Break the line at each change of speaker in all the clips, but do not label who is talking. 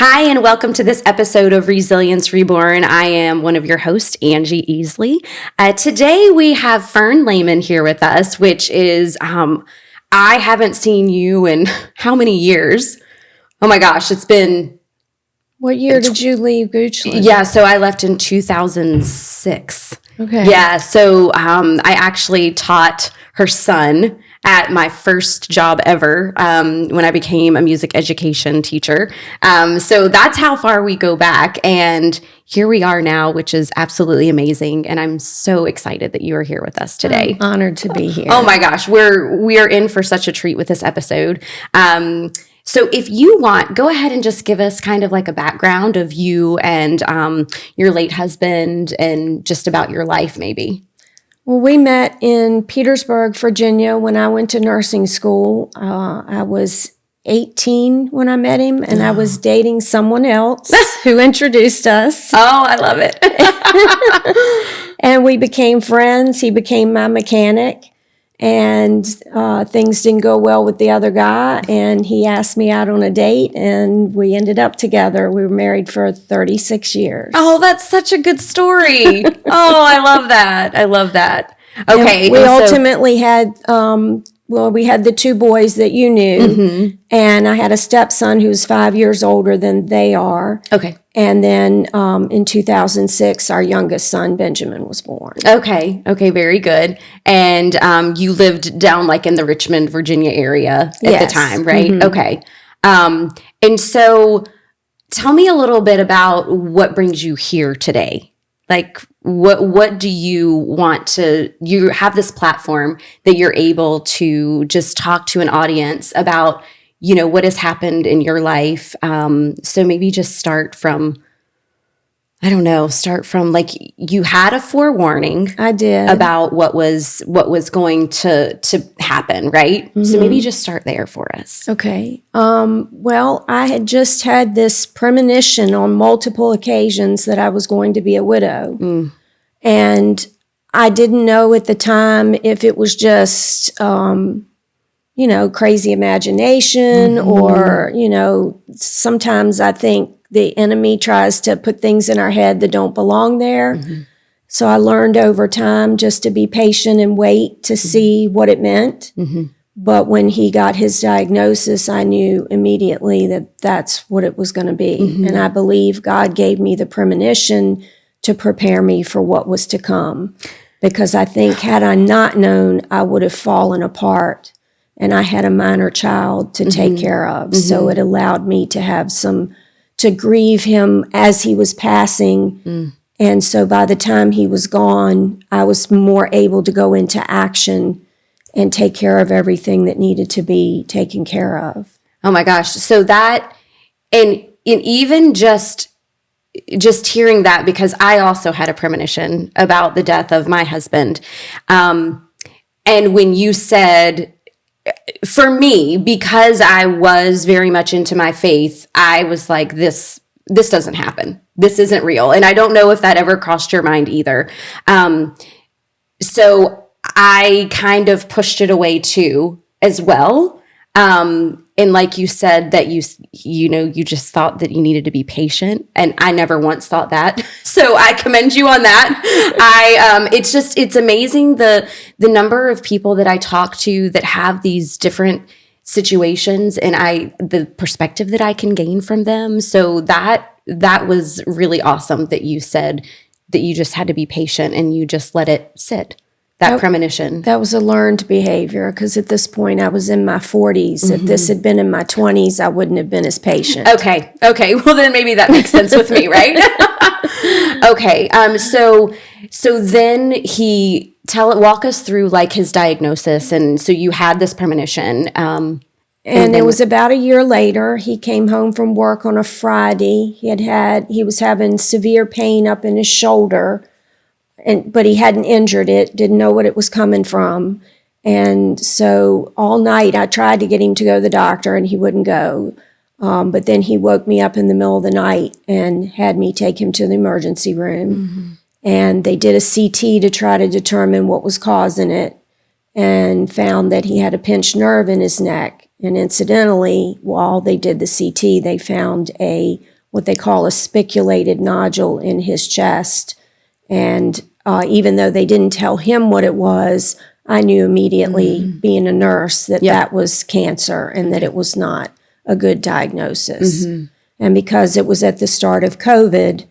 Hi, and welcome to this episode of Resilience Reborn. I am one of your hosts, Angie Easley. Today we have Fern Lehmann here with us, which is, I haven't seen you in how many years? Oh my gosh, it's been...
What year did you leave Goochland?
Yeah, so I left in 2006.
Okay.
Yeah, so I actually taught her son at my first job ever when I became a music education teacher. So that's how far we go back. And here we are now, which is absolutely amazing. And I'm so excited that you are here with us today.
I'm honored to be here.
Oh my gosh, we are in for such a treat with this episode. So if you want, go ahead and just give us kind of like a background of you and your late husband and just about your life maybe.
Well, we met in Petersburg, Virginia when I went to nursing school. I was 18 when I met him, and I was dating someone else who introduced us.
Oh, I love it.
And we became friends. He became my mechanic. And things didn't go well with the other guy, and he asked me out on a date, and we ended up together. We were married for 36 years.
Oh, that's such a good story. Oh, I love that. I love that. Okay.
And we ultimately had, we had the two boys that you knew, and I had a stepson who's 5 years older than they are.
Okay.
And then in 2006, our youngest son, Benjamin, was born.
Okay. Okay. Very good. And you lived down like in the Richmond, Virginia area at the time, right? Mm-hmm. Okay. And so tell me a little bit about what brings you here today. Like what do you want to, you have this platform that you're able to just talk to an audience about, you know, what has happened in your life. So maybe just start from like you had a forewarning.
I did.
About what was going to happen, right? Mm-hmm. So maybe just start there for us.
Okay. Well, I had just had this premonition on multiple occasions that I was going to be a widow. Mm. And I didn't know at the time if it was just crazy imagination, or, sometimes I think the enemy tries to put things in our head that don't belong there. Mm-hmm. So I learned over time just to be patient and wait to see what it meant. Mm-hmm. But when he got his diagnosis, I knew immediately that that's what it was going to be. Mm-hmm. And I believe God gave me the premonition to prepare me for what was to come. Because I think had I not known, I would have fallen apart. And I had a minor child to take care of. Mm-hmm. So it allowed me to have to grieve him as he was passing. Mm. And so by the time he was gone, I was more able to go into action and take care of everything that needed to be taken care of.
Oh my gosh. So that, and even just hearing that, because I also had a premonition about the death of my husband. And when you said, for me, because I was very much into my faith, I was like, this doesn't happen. This isn't real. And I don't know if that ever crossed your mind either. So I kind of pushed it away too, as well. And like you said, that you just thought that you needed to be patient, and I never once thought that. So I commend you on that. It's amazing the number of people that I talk to that have these different situations, and the perspective that I can gain from them. So that was really awesome that you said that you just had to be patient and you just let it sit. That premonition.
That was a learned behavior, because at this point I was in my 40s. Mm-hmm. If this had been in my 20s, I wouldn't have been as patient.
Okay. Well, then maybe that makes sense with me, right? Okay. So then walk us through like his diagnosis. And so you had this premonition.
And it was about a year later. He came home from work on a Friday. He was having severe pain up in his shoulder. But he hadn't injured it, didn't know what it was coming from. And so all night I tried to get him to go to the doctor, and he wouldn't go. But then he woke me up in the middle of the night and had me take him to the emergency room. Mm-hmm. And they did a CT to try to determine what was causing it, and found that he had a pinched nerve in his neck. And incidentally, while they did the CT, they found a what they call a spiculated nodule in his chest. And even though they didn't tell him what it was, I knew immediately, being a nurse, that that was cancer and that it was not a good diagnosis. And because it was at the start of COVID,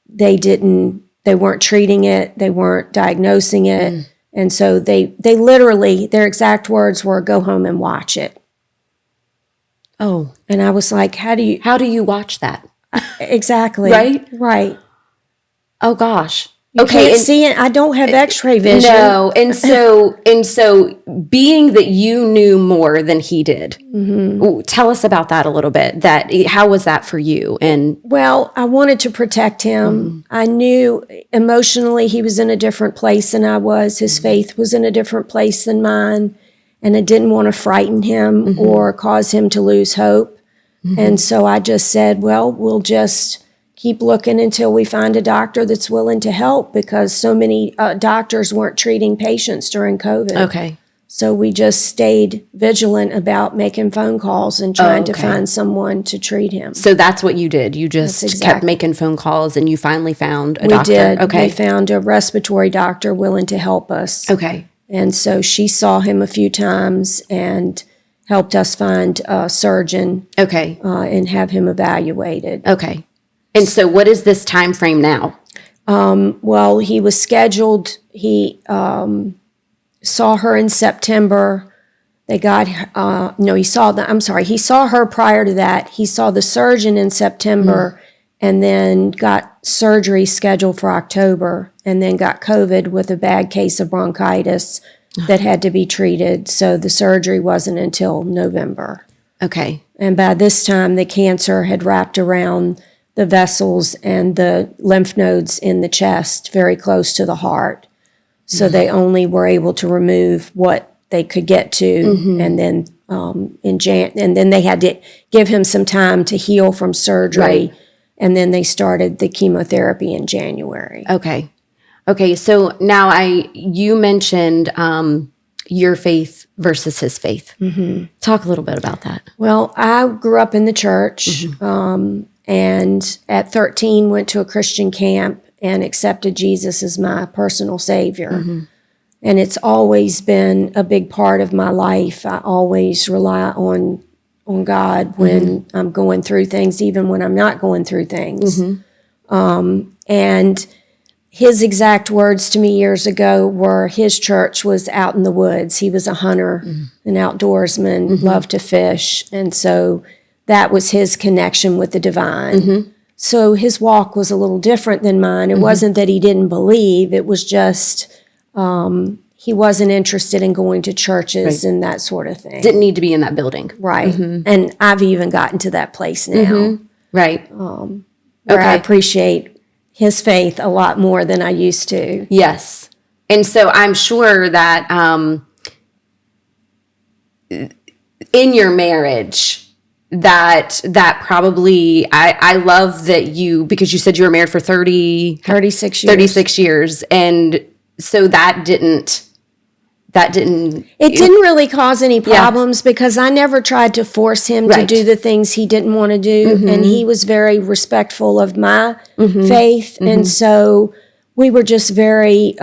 they weren't treating it, they weren't diagnosing it. And so they literally, their exact words were, "Go home and watch it."
Oh.
And I was like, how do you
watch that?
Exactly. Right.
Oh gosh.
You can't see it. I don't have X-ray vision.
No. And so being that you knew more than he did, tell us about that a little bit. How was that for you? And
well, I wanted to protect him. I knew emotionally he was in a different place than I was. His faith was in a different place than mine. And I didn't want to frighten him or cause him to lose hope. And so I just said, well, we'll just keep looking until we find a doctor that's willing to help, because so many doctors weren't treating patients during COVID.
Okay.
So we just stayed vigilant about making phone calls and trying to find someone to treat him.
So that's what you did. You just kept making phone calls and you finally found a doctor.
We did.
Okay.
We found a respiratory doctor willing to help us.
Okay.
And so she saw him a few times and helped us find a surgeon.
Okay.
And have him evaluated.
Okay. And so what is this time frame now?
Well, he was scheduled. He saw her in September. He saw her prior to that. He saw the surgeon in September and then got surgery scheduled for October, and then got COVID with a bad case of bronchitis that had to be treated. So the surgery wasn't until November.
Okay.
And by this time, the cancer had wrapped around the vessels and the lymph nodes in the chest, very close to the heart. So they only were able to remove what they could get to, and then and then they had to give him some time to heal from surgery, and then they started the chemotherapy in January.
Okay. Okay. So now you mentioned your faith versus his faith. Talk a little bit about that.
Well, I grew up in the church. And at 13 went to a Christian camp and accepted Jesus as my personal Savior. And it's always been a big part of my life. I always rely on God when I'm going through things, even when I'm not going through things. And his exact words to me years ago were, his church was out in the woods. He was a hunter, an outdoorsman, loved to fish. And so that was his connection with the divine. So his walk was a little different than mine. It wasn't that he didn't believe. It was just he wasn't interested in going to churches and that sort of thing.
Didn't need to be in that building.
Right. And I've even gotten to that place now.
Right.
Where I appreciate his faith a lot more than I used to.
Yes. And so I'm sure that in your marriage, that probably, I love that because you said you were married for
36 years.
36 years. And so it didn't
really cause any problems because I never tried to force him to do the things he didn't want to do. And he was very respectful of my faith. And so we were just very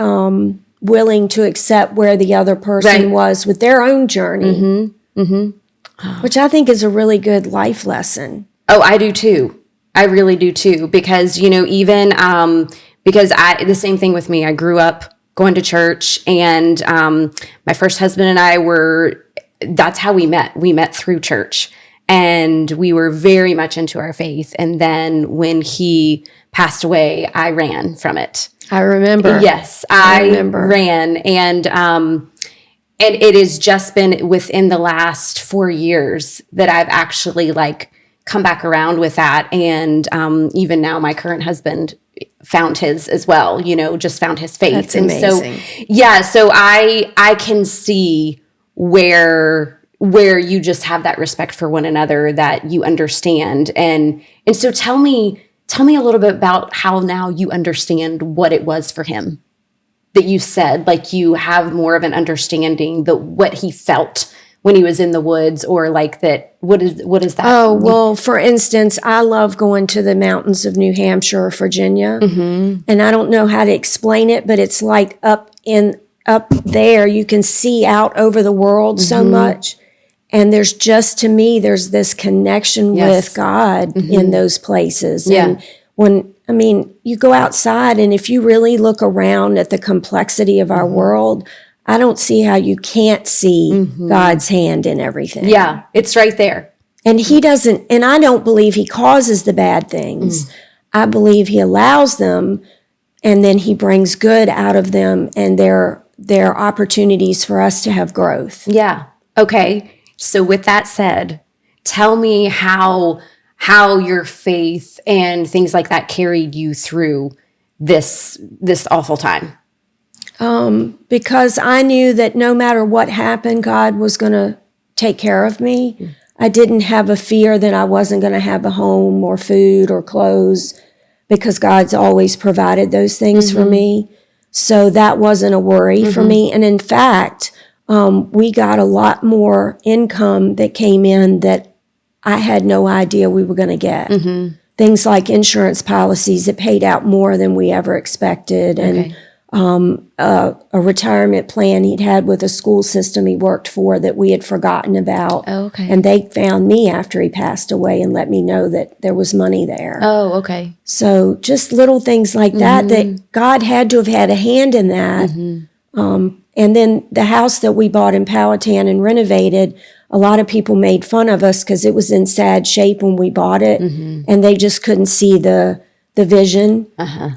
willing to accept where the other person was with their own journey. Which I think is a really good life lesson. Oh,
I do too. I really do too. Because, even because the same thing with me. I grew up going to church, and my first husband and I that's how we met. We met through church, and we were very much into our faith. And then when he passed away, I ran from it.
I remember.
Yes, I ran. And it has just been within the last 4 years that I've actually come back around with that. And even now my current husband found his as well, just found his faith.
That's amazing.
So I can see where you just have that respect for one another, that you understand. And so tell me a little bit about how now you understand what it was for him. That you said, you have more of an understanding what he felt when he was in the woods, or like that? What is that?
Oh, well, for instance, I love going to the mountains of New Hampshire or Virginia. And I don't know how to explain it, but it's like up there, you can see out over the world so much. And there's just, to me, there's this connection with God in those places.
Yeah.
And you go outside, and if you really look around at the complexity of our world, I don't see how you can't see God's hand in everything.
Yeah, it's right there.
And he doesn't, and I don't believe he causes the bad things. I believe he allows them, and then he brings good out of them, and they're opportunities for us to have growth.
Yeah. Okay. So with that said, tell me how your faith and things like that carried you through this awful time.
Because I knew that no matter what happened, God was going to take care of me. I didn't have a fear that I wasn't going to have a home or food or clothes, because God's always provided those things for me. So that wasn't a worry for me. And in fact, we got a lot more income that came in that I had no idea we were going to get. Things like insurance policies that paid out more than we ever expected. And a retirement plan he'd had with a school system he worked for that we had forgotten about.
Oh, okay.
And they found me after he passed away and let me know that there was money there.
Oh, okay.
So just little things like that God had to have had a hand in that. And then the house that we bought in Powhatan and renovated, a lot of people made fun of us because it was in sad shape when we bought it, and they just couldn't see the vision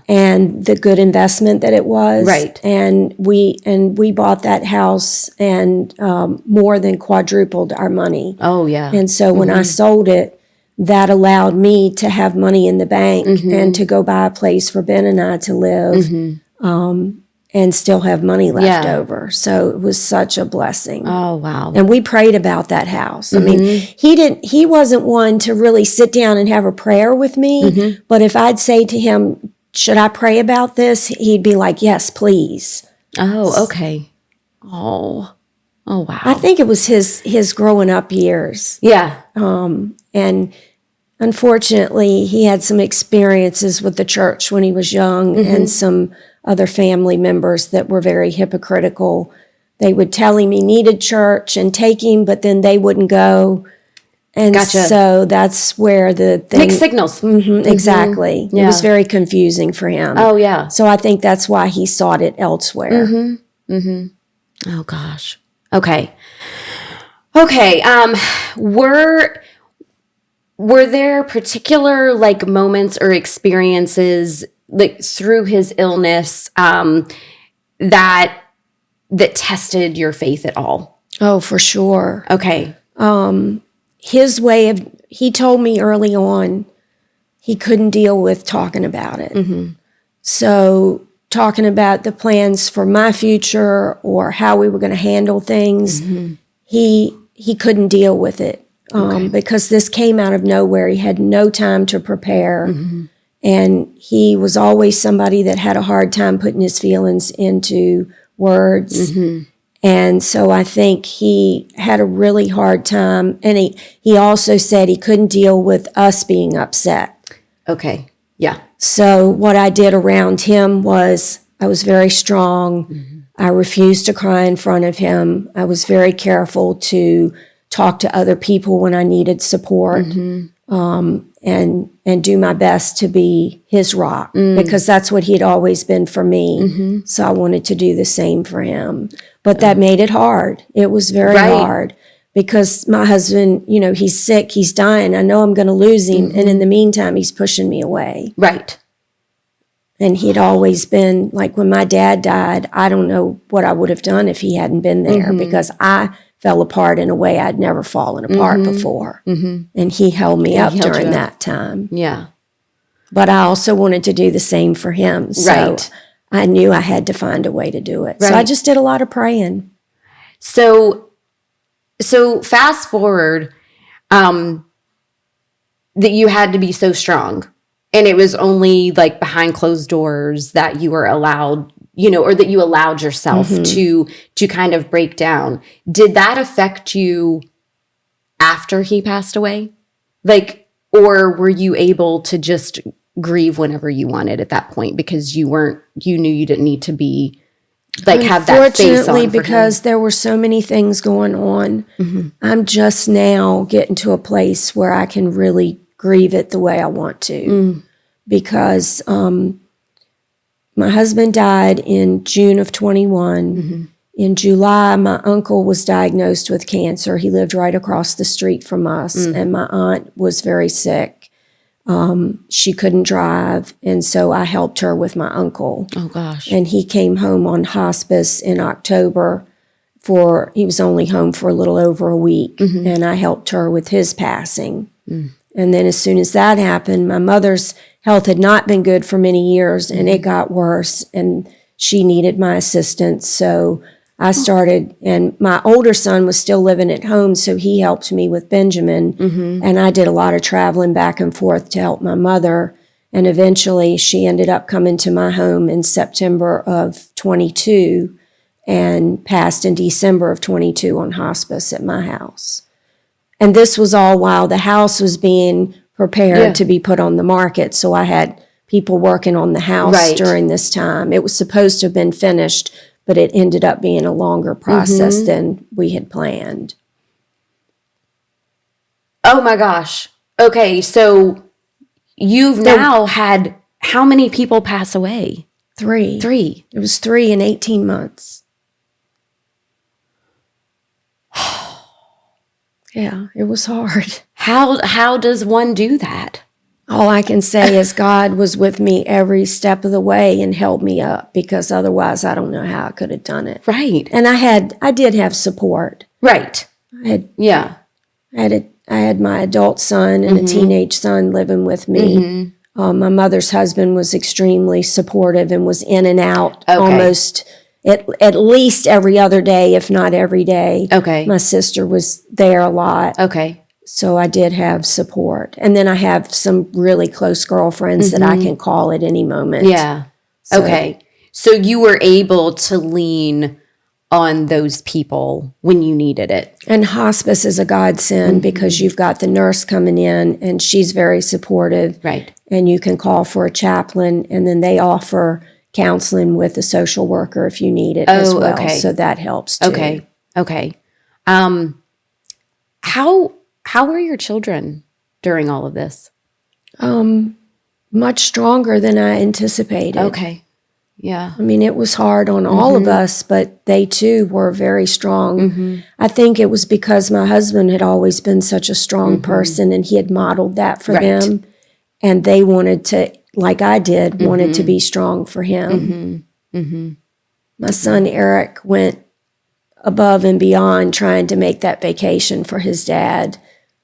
and the good investment that it was.
Right.
And we bought that house and more than quadrupled our money.
Oh, yeah.
And so when I sold it, that allowed me to have money in the bank and to go buy a place for Ben and I to live. And still have money left over. So it was such a blessing.
Oh, wow.
And we prayed about that house. I mean, he wasn't one to really sit down and have a prayer with me. But if I'd say to him, should I pray about this? He'd be like, yes, please.
Oh, okay. Oh, wow.
I think it was his growing up years.
Yeah.
And unfortunately, he had some experiences with the church when he was young and some other family members that were very hypocritical. They would tell him he needed church and take him, but then they wouldn't go. And
Gotcha.
So that's where the thing...
Mixed signals.
Exactly.
Yeah.
It was very confusing for him.
Oh, yeah.
So I think that's why he sought it elsewhere.
Oh, gosh. Okay. Were there particular like moments or experiences like through his illness that tested your faith at all?
Oh, for sure.
Okay.
He told me early on he couldn't deal with talking about it. So talking about the plans for my future or how we were going to handle things, he couldn't deal with it because this came out of nowhere. He had no time to prepare. And he was always somebody that had a hard time putting his feelings into words. And so I think he had a really hard time. And he also said he couldn't deal with us being upset.
Okay. Yeah.
So what I did around him was I was very strong. I refused to cry in front of him. I was very careful to talk to other people when I needed support. And do my best to be his rock because that's what he'd always been for me. So I wanted to do the same for him. But that made it hard. It was very hard because my husband, he's sick, he's dying. I know I'm going to lose him. And in the meantime, he's pushing me away.
Right.
And he'd always been like when my dad died, I don't know what I would have done if he hadn't been there because I fell apart in a way I'd never fallen apart before. And he held me up during that time.
Yeah.
But I also wanted to do the same for him. So I knew I had to find a way to do it. So I just did a lot of praying.
So fast forward, that you had to be so strong. And it was only like behind closed doors that you were allowed or that you allowed yourself to kind of break down. Did that affect you after he passed away? Like, or were you able to just grieve whenever you wanted at that point because you knew you didn't need to be like have that face on for
because
him?
there were so many things going on, I'm just now getting to a place where I can really grieve it the way I want to. Because my husband died in June of 21. In July, my uncle was diagnosed with cancer. He lived right across the street from us, and my aunt was very sick. She couldn't drive, and so I helped her with my uncle.
Oh, gosh.
And he came home on hospice in October he was only home for a little over a week, and I helped her with his passing. And then as soon as that happened, my mother's health had not been good for many years, and it got worse, and she needed my assistance. So I started, and my older son was still living at home, so he helped me with Benjamin, and I did a lot of traveling back and forth to help my mother, and eventually she ended up coming to my home in September of 22 and passed in December of 22 on hospice at my house. And this was all while the house was being prepared to be put on the market. So I had people working on the house during this time. It was supposed to have been finished, but it ended up being a longer process than we had planned.
Oh my gosh. Okay, so you've now had how many people pass away?
3.
3.
It was 3 in 18 months. Yeah, it was hard.
How does one do that?
All I can say is God was with me every step of the way and held me up, because otherwise I don't know how I could have done it.
Right.
And I did have support.
Right.
I had my adult son and a teenage son living with me. My mother's husband was extremely supportive and was in and out almost at least every other day, if not every day.
Okay.
My sister was there a lot.
Okay.
So I did have support. And then I have some really close girlfriends that I can call at any moment.
Yeah. Okay. So you were able to lean on those people when you needed it.
And hospice is a godsend because you've got the nurse coming in and she's very supportive.
Right.
And you can call for a chaplain, and then they offer counseling with a social worker if you need it as well.
Okay.
So that helps too.
Okay. How were your children during all of this?
Much stronger than I anticipated.
Okay. Yeah.
I mean, it was hard on all of us, but they too were very strong. I think it was because my husband had always been such a strong person, and he had modeled that for them. And they wanted to, like I did, wanted to be strong for him. My son Eric went above and beyond trying to make that vacation for his dad.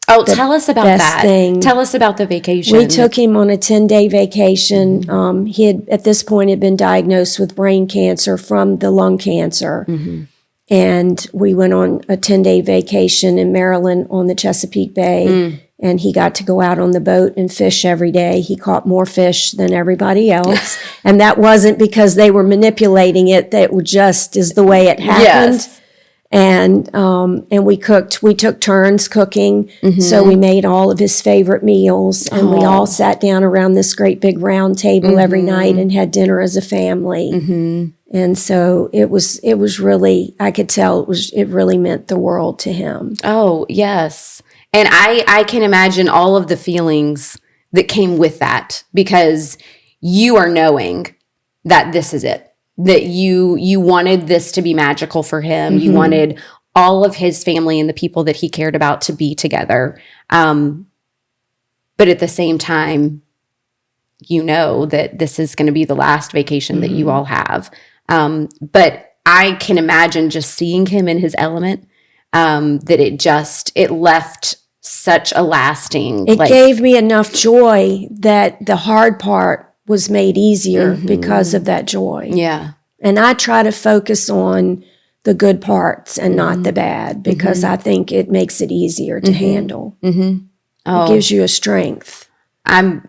Oh, tell us about that. Tell us about the vacation.
We took him on a 10-day vacation. He had, at this point, had been diagnosed with brain cancer from the lung cancer. And we went on a 10-day vacation in Maryland on the Chesapeake Bay. And he got to go out on the boat and fish every day. He caught more fish than everybody else. And that wasn't because they were manipulating it. That just is the way it happened.
Yes.
And we cooked. We took turns cooking. So we made all of his favorite meals. And we all sat down around this great big round table every night and had dinner as a family. And so it was really, I could tell it really meant the world to him.
Oh, yes. And I can imagine all of the feelings that came with that, because you are knowing that this is it, that you wanted this to be magical for him. You wanted all of his family and the people that he cared about to be together. But at the same time, you know that this is going to be the last vacation that you all have. But I can imagine just seeing him in his element, that it left such a lasting.
It gave me enough joy that the hard part was made easier because of that joy.
Yeah.
And I try to focus on the good parts and not the bad, because I think it makes it easier to handle. It gives you a strength.
I'm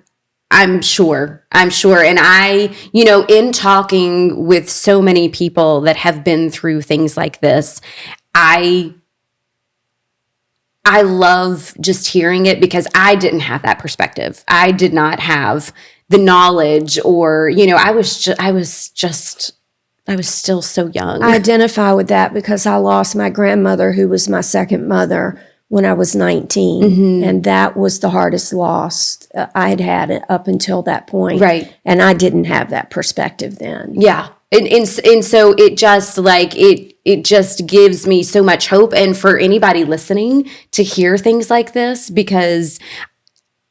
I'm sure. And I, in talking with so many people that have been through things like this, I love just hearing it because I didn't have that perspective. I did not have the knowledge or, I was still so young.
I identify with that because I lost my grandmother, who was my second mother, when I was 19.
Mm-hmm.
And that was the hardest loss I had up until that point.
Right.
And I didn't have that perspective then.
Yeah. And so it just it just gives me so much hope. And for anybody listening to hear things like this, because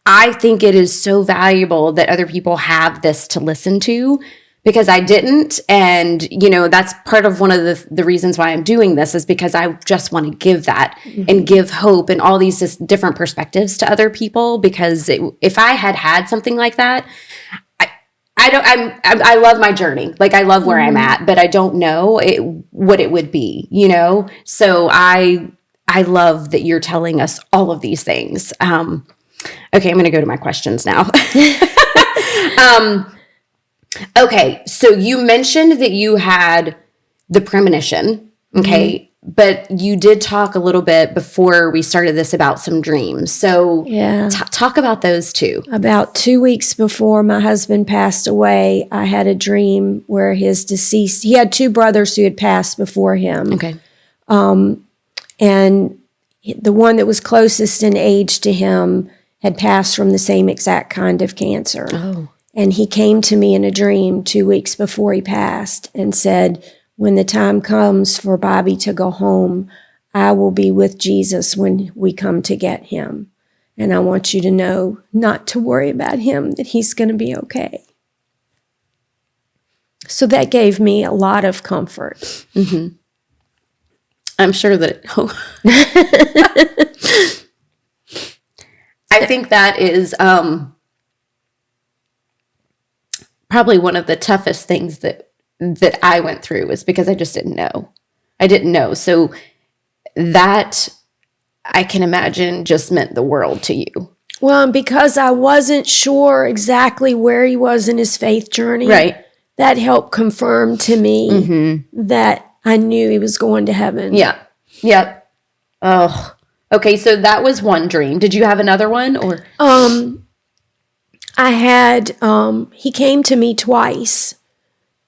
I think it is so valuable that other people have this to listen to, because I didn't. And, that's part of one of the reasons why I'm doing this, is because I just want to give that and give hope and all these just different perspectives to other people. Because if I had something like that, I love my journey. Like, I love where I'm at, but I don't know what it would be, So I love that you're telling us all of these things. Okay, I'm going to go to my questions now. Okay, so you mentioned that you had the premonition, okay, but you did talk a little bit before we started this about some dreams. So talk about those too.
About 2 weeks before my husband passed away, I had a dream where he had two brothers who had passed before him.
Okay.
And the one that was closest in age to him had passed from the same exact kind of cancer.
Oh.
And he came to me in a dream 2 weeks before he passed and said, when the time comes for Bobby to go home, I will be with Jesus when we come to get him. And I want you to know not to worry about him, that he's going to be okay. So that gave me a lot of comfort.
Mm-hmm. I'm sure that I think that is probably one of the toughest things that I went through, was because I just didn't know. I didn't know. So that, I can imagine, just meant the world to you.
Well, because I wasn't sure exactly where he was in his faith journey.
Right.
That helped confirm to me that I knew he was going to heaven.
Yeah. Yep. Oh, okay. So that was one dream. Did you have another one, or?
I had, he came to me twice,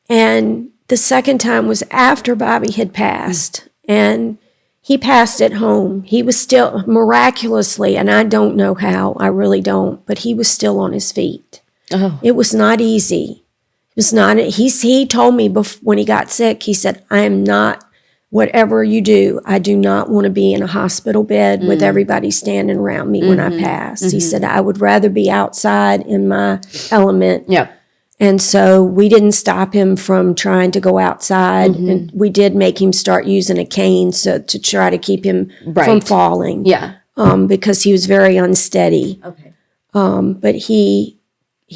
and the second time was after Bobby had passed, and he passed at home. He was still, miraculously, and I don't know how, I really don't, but he was still on his feet.
Oh.
It was not easy. It was not, he told me when he got sick, he said, I am not, whatever you do, I do not want to be in a hospital bed with everybody standing around me when I pass. He said, I would rather be outside in my element.
Yeah.
And so we didn't stop him from trying to go outside. And we did make him start using a cane to try to keep him from falling.
Yeah.
Because he was very unsteady.
Okay.
But he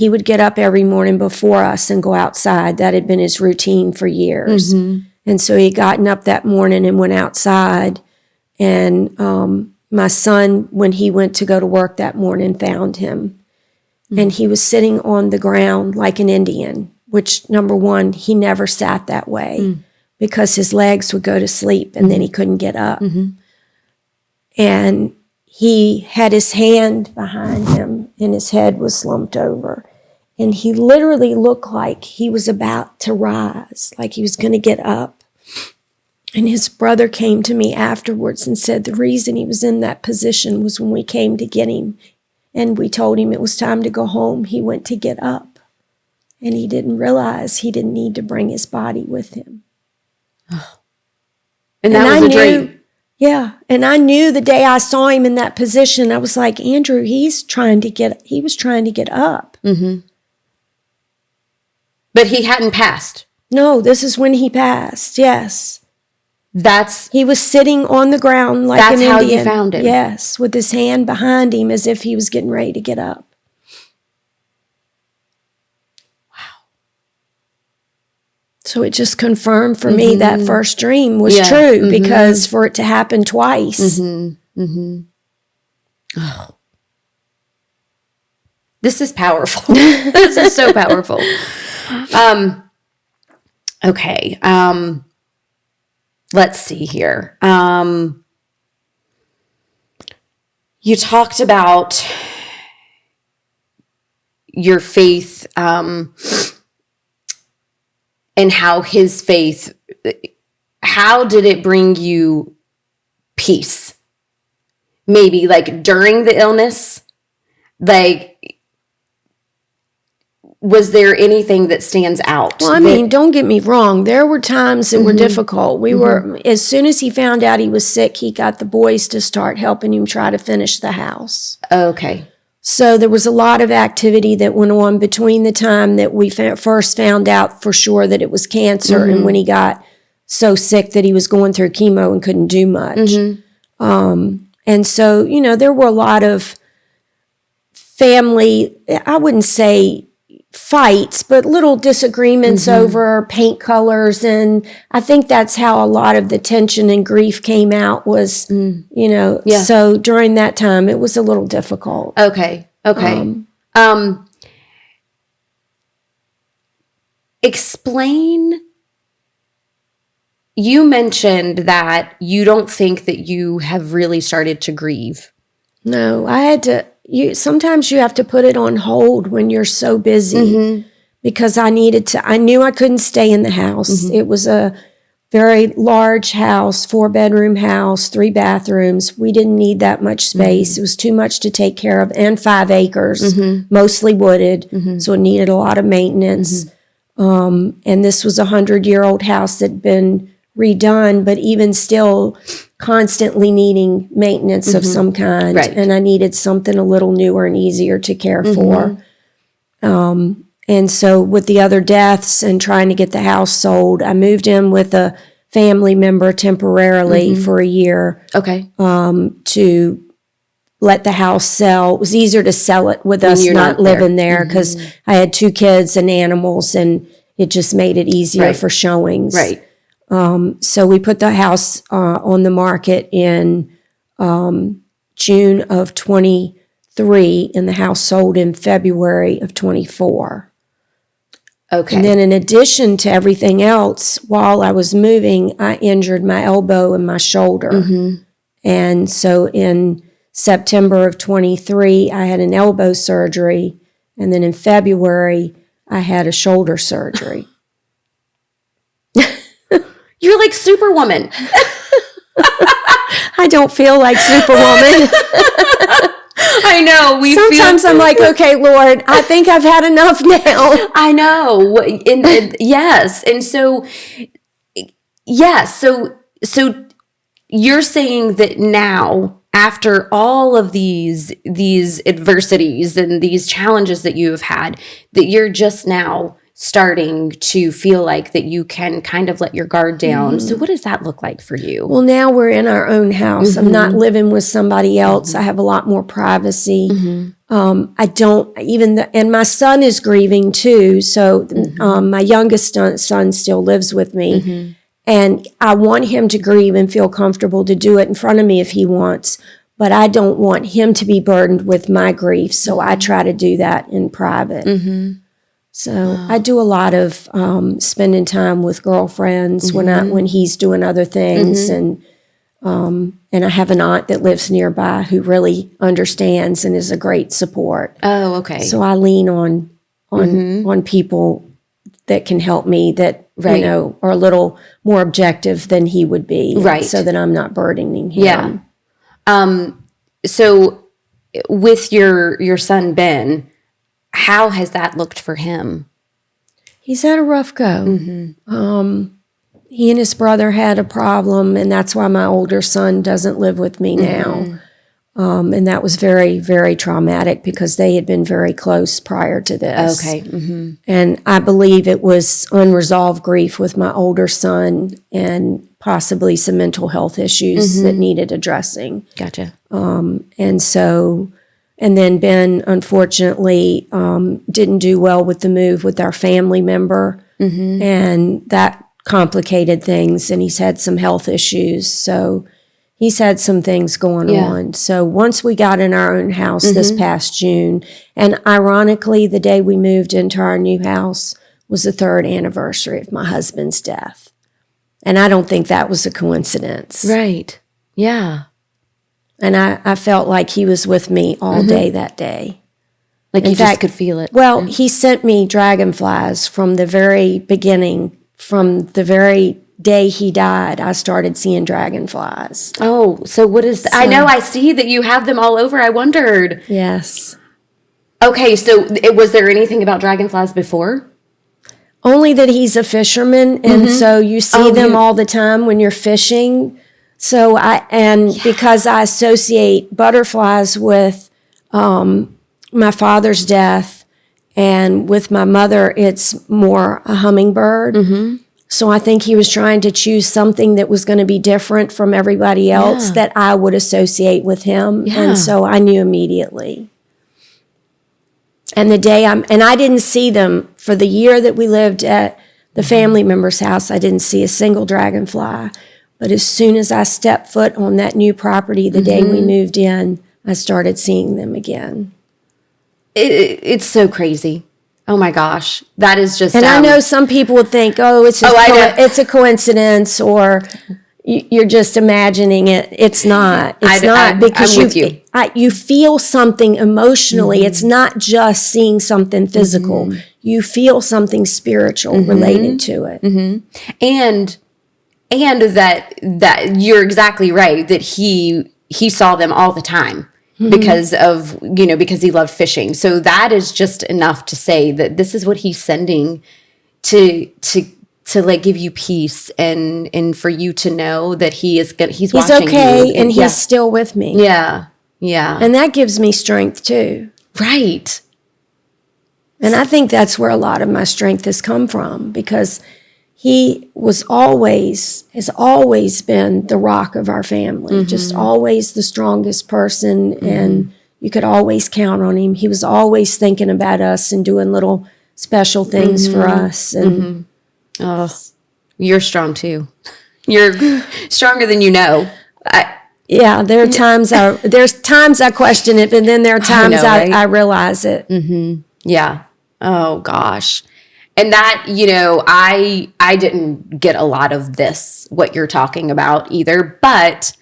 would get up every morning before us and go outside. That had been his routine for years. And so he had gotten up that morning and went outside. And my son, when he went to go to work that morning, found him. And he was sitting on the ground like an Indian, which, number one, he never sat that way because his legs would go to sleep and then he couldn't get up. And he had his hand behind him and his head was slumped over. And he literally looked like he was about to rise, like he was going to get up. And his brother came to me afterwards and said the reason he was in that position was when we came to get him and we told him it was time to go home, he went to get up. And he didn't realize he didn't need to bring his body with him.
And that was a dream.
Yeah. And I knew the day I saw him in that position, I was like, Andrew, he was trying to get up.
But he hadn't passed.
No, this is when he passed. Yes.
He
was sitting on the ground like an Indian.
That's how you found him.
Yes, with his hand behind him as if he was getting ready to get up.
Wow.
So it just confirmed for me that first dream was true because for it to happen twice.
Oh. This is powerful. This is so powerful. Okay. Let's see here. You talked about your faith, and how his faith, how did it bring you peace? Maybe like during the illness, like, was there anything that stands out?
Well, I mean, don't get me wrong. There were times that were difficult. We were, as soon as he found out he was sick, he got the boys to start helping him try to finish the house.
Okay.
So there was a lot of activity that went on between the time that we first found out for sure that it was cancer and when he got so sick that he was going through chemo and couldn't do much. And so, you know, there were a lot of family, I wouldn't say fights, but little disagreements over paint colors. And I think that's how a lot of the tension and grief came out was, you know, so during that time, it was a little difficult.
Okay. Explain, you mentioned that you don't think that you have really started to grieve.
No, I had to. Sometimes you have to put it on hold when you're so busy because I knew I couldn't stay in the house. It was a very large house, 4-bedroom house, 3 bathrooms. We didn't need that much space. It was too much to take care of, and 5 acres, mostly wooded. So it needed a lot of maintenance. And this was a 100-year-old house that had been redone, but even still constantly needing maintenance of some kind.
Right.
And I needed something a little newer and easier to care for. And so with the other deaths and trying to get the house sold, I moved in with a family member temporarily for a year.
Okay.
To let the house sell. It was easier to sell it with us not living there because I had 2 kids and animals, and it just made it easier for showings.
Right.
So we put the house on the market in June of 23, and the house sold in February of 24.
Okay.
And then in addition to everything else, while I was moving, I injured my elbow and my shoulder. And so in September of 23, I had an elbow surgery. And then in February, I had a shoulder surgery.
You're like Superwoman.
I don't feel like Superwoman.
I know.
Sometimes I'm like, okay, Lord, I think I've had enough now.
I know. And yes. And so, yes. So you're saying that now, after all of these adversities and these challenges that you have had, that you're just now starting to feel like that you can kind of let your guard down. So what does that look like for you?
Well, now we're in our own house. I'm not living with somebody else. I have a lot more privacy. I don't even, and my son is grieving too. So my youngest son still lives with me. And I want him to grieve and feel comfortable to do it in front of me if he wants. But I don't want him to be burdened with my grief. So I try to do that in private. So I do a lot of spending time with girlfriends when he's doing other things, and I have an aunt that lives nearby who really understands and is a great support.
Oh, okay.
So I lean on people that can help me that you know are a little more objective than he would be, so that I'm not burdening him.
Yeah. So with your son Ben, how has that looked for him?
He's had a rough go. He and his brother had a problem, and that's why my older son doesn't live with me now. And that was very, very traumatic because they had been very close prior to this.
Okay.
And I believe it was unresolved grief with my older son and possibly some mental health issues that needed addressing.
Gotcha.
And then Ben, unfortunately, didn't do well with the move with our family member. And that complicated things, and he's had some health issues. So He's had some things going on. So once we got in our own house this past June, and ironically, the day we moved into our new house was the 3rd anniversary of my husband's death. And I don't think that was a coincidence.
Right. Yeah.
And I felt like he was with me all day that day.
Like you just could feel it.
Well, he sent me dragonflies from the very beginning, from the very day he died. I started seeing dragonflies.
Oh, so what is that? I know, I see that you have them all over. I wondered.
Yes.
Okay, so was there anything about dragonflies before?
Only that he's a fisherman, and so you see them all the time when you're fishing. So because I associate butterflies with my father's death, and with my mother, it's more a hummingbird. So I think he was trying to choose something that was going to be different from everybody else that I would associate with him. Yeah. And so I knew immediately. And the day and I didn't see them for the year that we lived at the family member's house. I didn't see a single dragonfly. But as soon as I stepped foot on that new property, the day we moved in, I started seeing them again.
It's so crazy. Oh my gosh, that is just.
And I know some people would think, "Oh, it's just it's a coincidence," or you're just imagining it. It's not. It's not because you feel something emotionally. It's not just seeing something physical. You feel something spiritual related to it.
And that you're exactly right that he saw them all the time. Because he loved fishing. So that is just enough to say that this is what he's sending to like give you peace and for you to know that he's watching
okay
you.
And he's still with me.
Yeah. Yeah.
And that gives me strength too.
Right.
And I think that's where a lot of my strength has come from, because he has always been the rock of our family, just always the strongest person, and you could always count on him. He was always thinking about us and doing little special things for us. And
oh, you're strong too. You're stronger than you know.
Yeah, there's times I question it, but then there are times I realize it.
Yeah. Oh gosh. And that, I didn't get a lot of this, what you're talking about either, but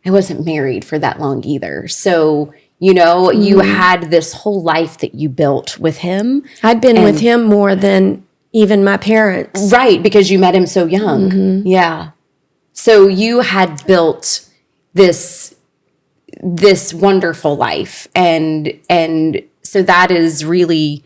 I wasn't married for that long either. So, you had this whole life that you built with him.
I'd been with him more than even my parents.
Right, because you met him so young. Yeah. So you had built this wonderful life. And so that is really...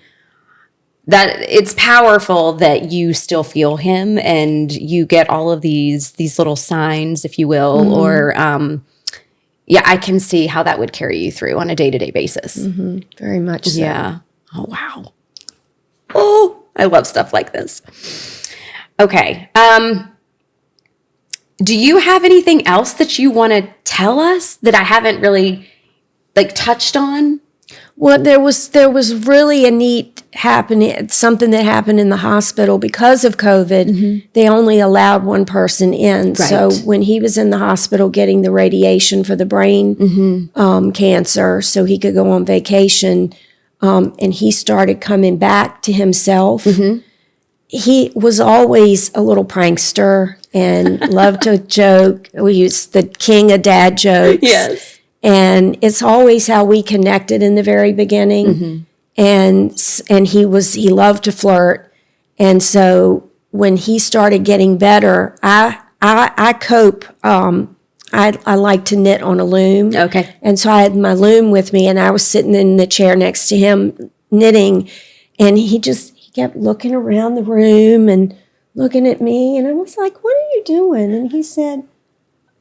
that it's powerful that you still feel him and you get all of these little signs, if you will, or I can see how that would carry you through on a day-to-day basis.
Very much so.
Yeah. Oh, wow. Oh, I love stuff like this. Okay. Do you have anything else that you want to tell us that I haven't really touched on?
Well, there was really a neat something that happened in the hospital because of COVID. They only allowed one person in. Right. So when he was in the hospital getting the radiation for the brain cancer, so he could go on vacation, and he started coming back to himself. He was always a little prankster and loved to joke. He was the king of dad jokes.
Yes.
And it's always how we connected in the very beginning. And he loved to flirt. And so when he started getting better, I cope. I like to knit on a loom.
Okay.
And so I had my loom with me, and I was sitting in the chair next to him knitting, and he kept looking around the room and looking at me, and I was like, "What are you doing?" And he said,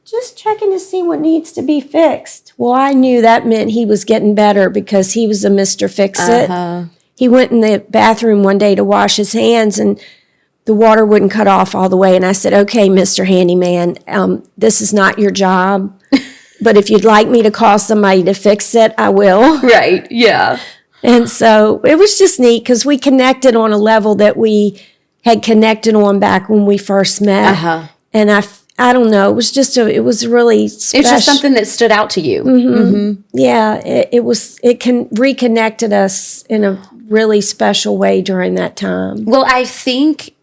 "Just checking to see what needs to be fixed." Well, I knew that meant he was getting better because he was a Mr. Fix-It. He went in the bathroom one day to wash his hands, and the water wouldn't cut off all the way. And I said, "Okay, Mr. Handyman, this is not your job, but if you'd like me to call somebody to fix it, I will."
Right, yeah.
And so it was just neat because we connected on a level that we had connected on back when we first met. And I don't know. It was just it was really special.
It's just something that stood out to you.
Yeah, it reconnected us in a really special way during that time.
Well, I think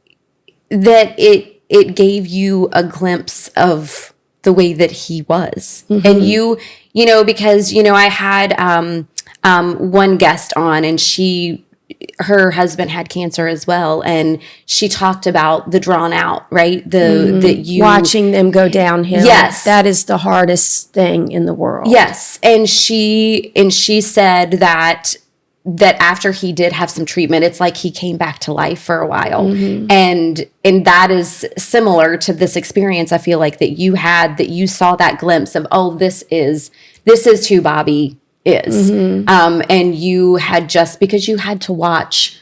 that it gave you a glimpse of the way that he was. And you know, because, you know, I had one guest on, and her husband had cancer as well, and she talked about the drawn out, right? That you
Watching them go downhill.
Yes.
That is the hardest thing in the world.
Yes. And she said that after he did have some treatment, it's like he came back to life for a while. And that is similar to this experience. I feel like that you had, that you saw that glimpse of, oh, this is who Bobby is. And you had, just because you had to watch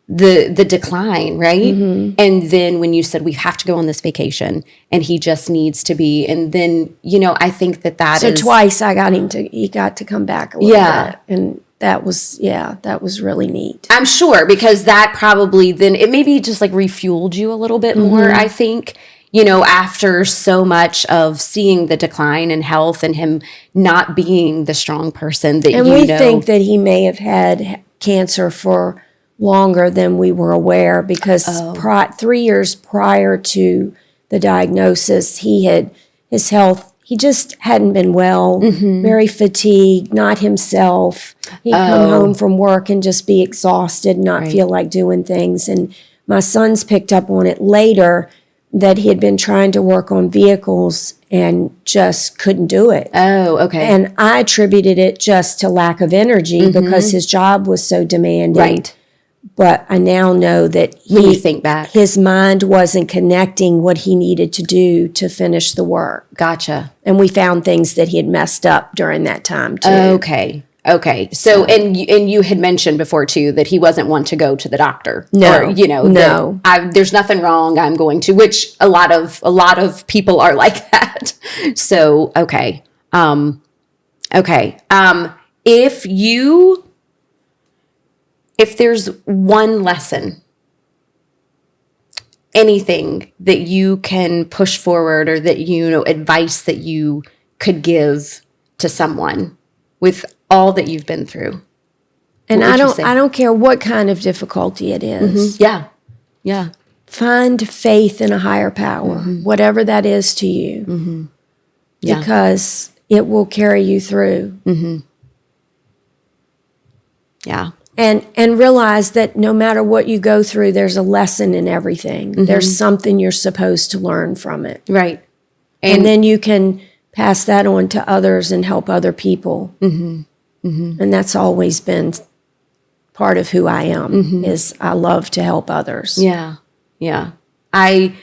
the decline, right? And then when you said, we have to go on this vacation and he just needs to be, and then, you know, I think that
So
is
twice he got to come back a little bit. And that was really neat.
I'm sure, because that probably then it maybe just like refueled you a little bit more, I think, you know, after so much of seeing the decline in health and him not being the strong person that
And
you
we
know.
think that he may have had cancer for longer than we were aware, because 3 years prior to the diagnosis, his health, he just hadn't been well, very fatigued, not himself. He'd come home from work and just be exhausted, not feel like doing things. And my sons picked up on it later that he had been trying to work on vehicles and just couldn't do it.
Oh, okay.
And I attributed it just to lack of energy because his job was so demanding.
Right.
But I now know that
When you think back.
his mind wasn't connecting what he needed to do to finish the work.
Gotcha.
And we found things that he had messed up during that time too.
Okay. So, and you had mentioned before too that he wasn't one to go to the doctor.
No.
Or, you know,
No.
there's nothing wrong, I'm going to, which a lot of people are like that. So, okay. If there's one lesson, anything that you can push forward, or that, you know, advice that you could give to someone with all that you've been through.
And
I don't
I don't care what kind of difficulty it is.
Yeah.
Find faith in a higher power, whatever that is to you.
Yeah.
Because it will carry you through.
Yeah.
And realize that no matter what you go through, there's a lesson in everything. There's something you're supposed to learn from it.
Right.
And then you can pass that on to others and help other people. And that's always been part of who I am, is I love to help others.
Yeah. I'm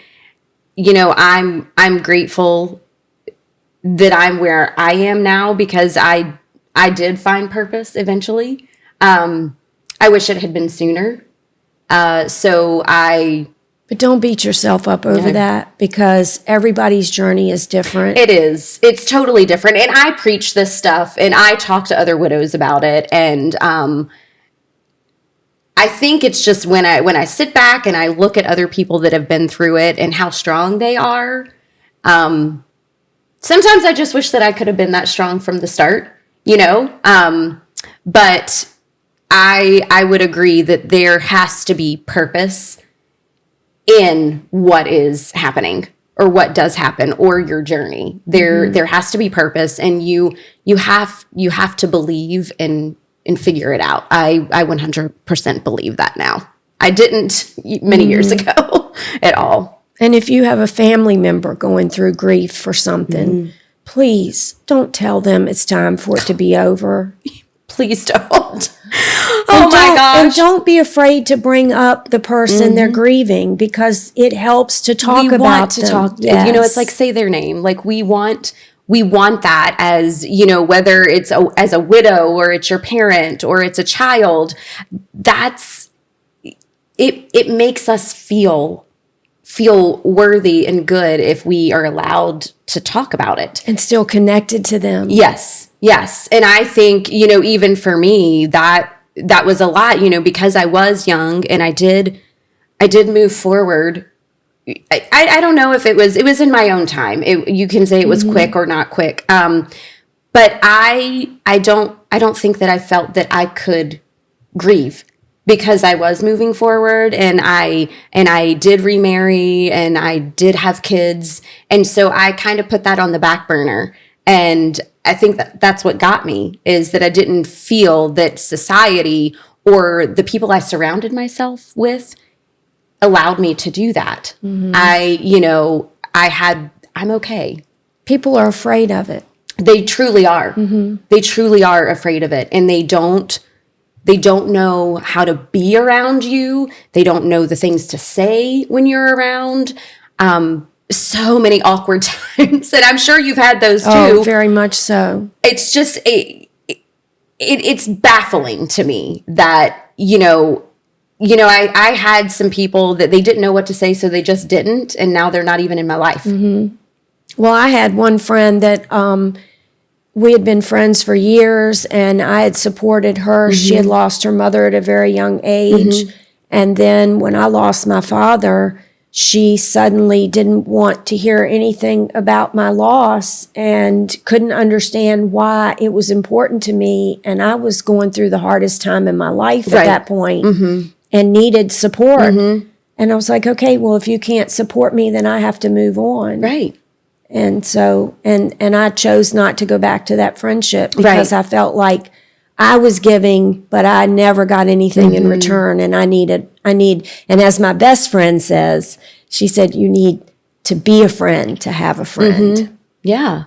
grateful that I'm where I am now, because I did find purpose eventually. I wish it had been sooner. But
don't beat yourself up over that, because everybody's journey is different.
It is. It's totally different. And I preach this stuff, and I talk to other widows about it. And I think it's just when I sit back and I look at other people that have been through it and how strong they are, sometimes I just wish that I could have been that strong from the start, you know? But I would agree that there has to be purpose in what is happening, or what does happen, or your journey. There has to be purpose, and you have to believe and figure it out. I 100% believe that now. I didn't many years ago at all.
And if you have a family member going through grief for something, please don't tell them it's time for it to be over.
Please don't. Oh my gosh.
And don't be afraid to bring up the person they're grieving, because it helps to talk about them.
We want to talk.
Yes.
You know, it's like, say their name. Like, we want that, as, you know, whether it's as a widow, or it's your parent, or it's a child. That's it makes us feel worthy and good if we are allowed to talk about it.
And still connected to them.
Yes. And I think, you know, even for me, that was a lot, you know, because I was young, and I did move forward, I don't know if it was in my own time. You can say it was quick or not quick. But I don't think that I felt that I could grieve because I was moving forward and I did remarry and I did have kids. And so I kind of put that on the back burner. And I think that that's what got me, is that I didn't feel that society or the people I surrounded myself with allowed me to do that. I'm okay.
People are afraid of it.
They truly are. They truly are afraid of it. And they don't know how to be around you. They don't know the things to say when you're around. So many awkward times. And I'm sure you've had those too.
Oh, very much so.
It's just, it's baffling to me that, I had some people that they didn't know what to say, so they just didn't. And now they're not even in my life.
Well, I had one friend that we had been friends for years, and I had supported her. She had lost her mother at a very young age. And then when I lost my father, she suddenly didn't want to hear anything about my loss and couldn't understand why it was important to me. And I was going through the hardest time in my life at that point and needed support. And I was like, okay, well, if you can't support me, then I have to move on.
Right.
And so, and I chose not to go back to that friendship because I felt like I was giving, but I never got anything in return. And and as my best friend says, she said, you need to be a friend to have a friend.
Yeah.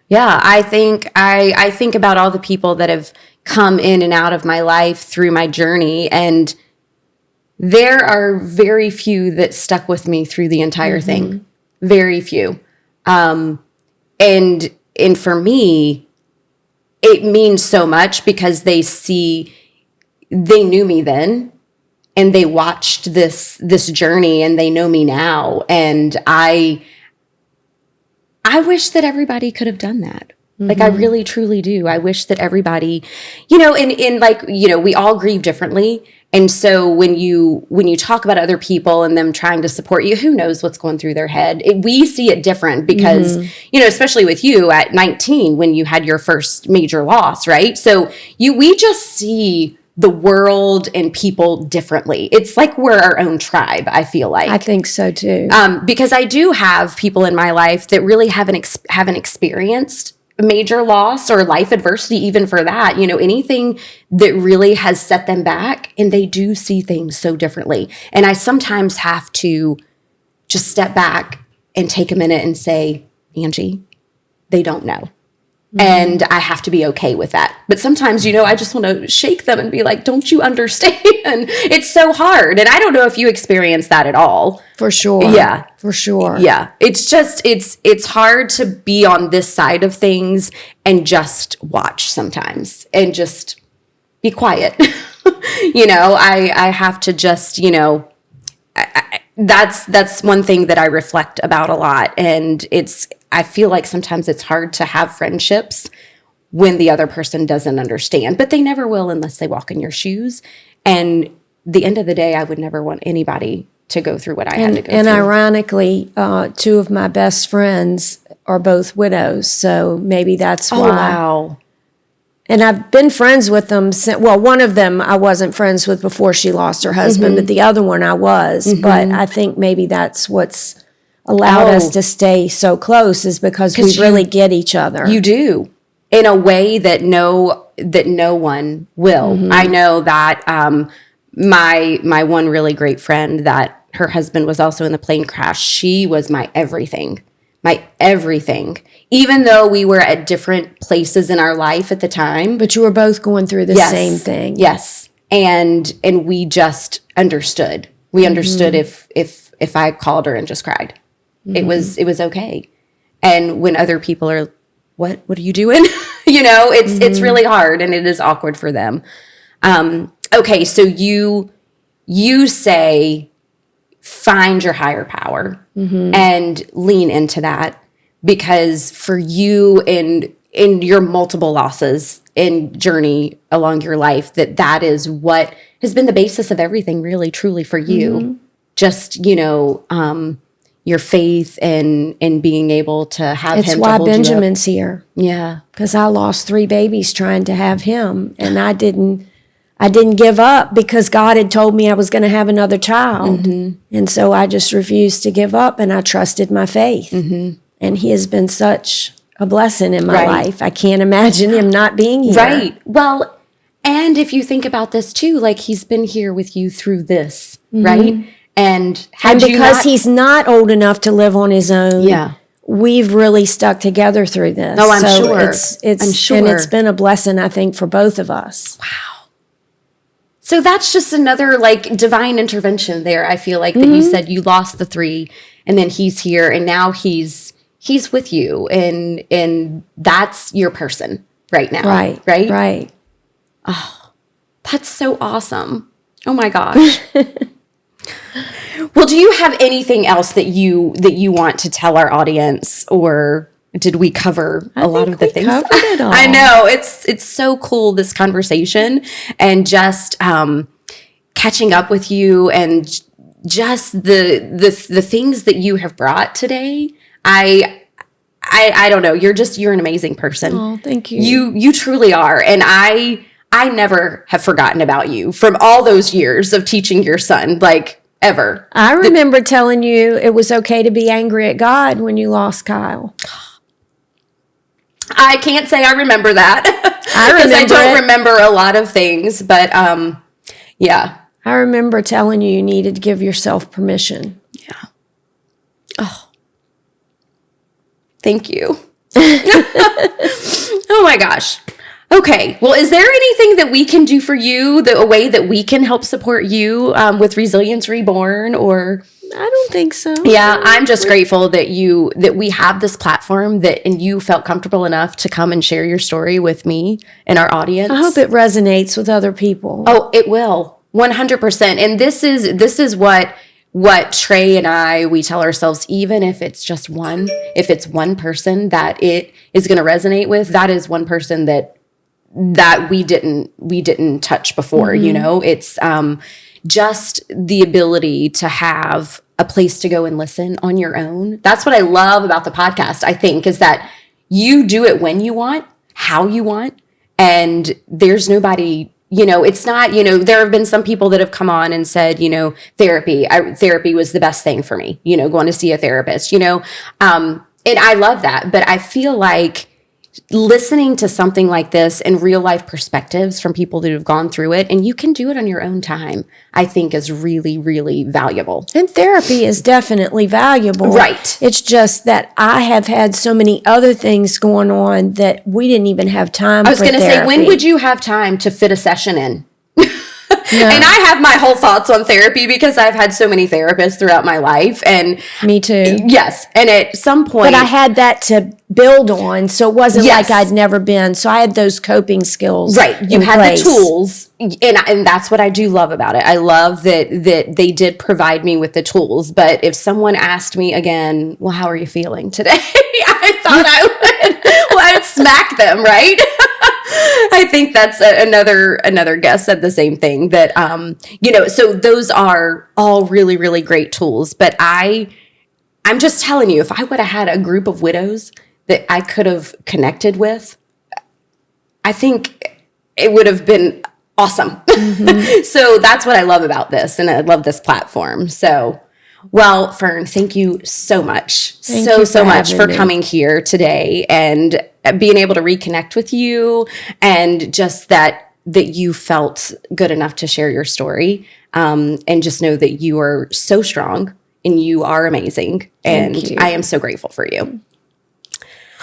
Yeah. I think about all the people that have come in and out of my life through my journey, and there are very few that stuck with me through the entire thing. Very few. And for me, it means so much because they knew me then and they watched this journey and they know me now. And I wish that everybody could have done that. Like, I really, truly do. I wish that everybody, we all grieve differently. And so when you talk about other people and them trying to support you, who knows what's going through their head? We see it different because, especially with you at 19, when you had your first major loss, right? So we just see the world and people differently. It's like we're our own tribe, I feel like.
I think so too.
Because I do have people in my life that really haven't experienced major loss or life adversity, even for that, anything that really has set them back, and they do see things so differently. And I sometimes have to just step back and take a minute and say, Angie, they don't know. And I have to be okay with that. But sometimes, I just want to shake them and be like, don't you understand? It's so hard. And I don't know if you experience that at all.
For sure.
Yeah.
For sure.
Yeah. It's just, it's hard to be on this side of things and just watch sometimes and just be quiet. I have to just, that's one thing that I reflect about a lot. And I feel like sometimes it's hard to have friendships when the other person doesn't understand, but they never will unless they walk in your shoes. And the end of the day, I would never want anybody to go through what I had to go through.
And ironically, two of my best friends are both widows. So maybe that's why.
Oh, wow.
And I've been friends with them since, well, one of them I wasn't friends with before she lost her husband, but the other one I was. But I think maybe that's what's allowed us to stay so close, is because we really get each other.
You do, in a way that no one will. I know that my one really great friend, that her husband was also in the plane crash, she was my everything. Even though we were at different places in our life at the time.
But you were both going through the same thing.
Yes. And we just understood. We understood if I called her and just cried. It was okay. And when other people are, what are you doing? It's really hard, and it is awkward for them. Okay, so you say find your higher power and lean into that, because for you in your multiple losses and journey along your life, that is what has been the basis of everything, really, truly, for you. Just, your faith and being able to have
It's
him
why
to hold
Benjamin's here.
you up. Yeah.
Because I lost 3 babies trying to have him, and I didn't give up because God had told me I was going to have another child. And so I just refused to give up, and I trusted my faith. And he has been such a blessing in my life. I can't imagine him not being here.
Right. Well, and if you think about this too, like he's been here with you through this, right? And
because he's not old enough to live on his own, we've really stuck together through this.
Oh, I'm sure.
I'm sure. And it's been a blessing, I think, for both of us.
Wow. So that's just another like divine intervention there. I feel like that you said you lost the 3 and then he's here and now he's with you and that's your person right now. Right.
Right.
Oh, that's so awesome. Oh my gosh. Well, do you have anything else that you want to tell our audience, or did we cover a lot of the things?
Covered it all.
I know it's so cool, this conversation, and just catching up with you, and just the things that you have brought today. I don't know. You're an amazing person.
Oh, thank you.
You truly are, and I never have forgotten about you from all those years of teaching your son, like ever.
I remember telling you it was okay to be angry at God when you lost Kyle.
I can't say I remember that.
Because
I don't remember a lot of things, but yeah.
I remember telling you needed to give yourself permission.
Yeah. Oh. Thank you. Oh my gosh. Okay. Well, is there anything that we can do for you, a way that we can help support you with Resilience Reborn, or?
I don't think so.
Yeah, I'm just grateful that we have this platform and you felt comfortable enough to come and share your story with me and our audience.
I hope it resonates with other people.
Oh, it will. 100%. And this is what Trey and we tell ourselves, even if it's just if it's one person that it is going to resonate with, that is one person that we didn't touch before, you know. It's just the ability to have a place to go and listen on your own. That's what I love about the podcast, I think, is that you do it when you want, how you want, and there's nobody, you know, it's not, you know, there have been some people that have come on and said, you know, therapy was the best thing for me, you know, going to see a therapist, you know, and I love that, but I feel like listening to something like this and real life perspectives from people that have gone through it, and you can do it on your own time, I think is really, really valuable.
And therapy is definitely valuable.
Right.
It's just that I have had so many other things going on that we didn't even have time for therapy.
I was going to say, when would you have time to fit a session in?
No.
And I have my whole thoughts on therapy because I've had so many therapists throughout my life. And
me too.
Yes. And at some point.
But I had that to build on. So it wasn't like I'd never been. So I had those coping skills.
Right. You had the tools. And that's what I do love about it. I love that they did provide me with the tools. But if someone asked me again, well, how are you feeling today? I thought I would smack them, right? I think that's another guest said the same thing, that, you know, so those are all really, really great tools. But I'm just telling you, if I would have had a group of widows that I could have connected with, I think it would have been awesome. Mm-hmm. So that's what I love about this. And I love this platform. So, well, Fern, thank you so much.
Thank you
so much for coming here today and being able to reconnect with you, and just that you felt good enough to share your story, and just know that you are so strong and you are amazing. And I am so grateful for you.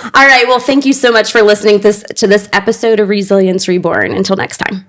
All right. Well, thank you so much for listening to this episode of Resilience Reborn. Until next time.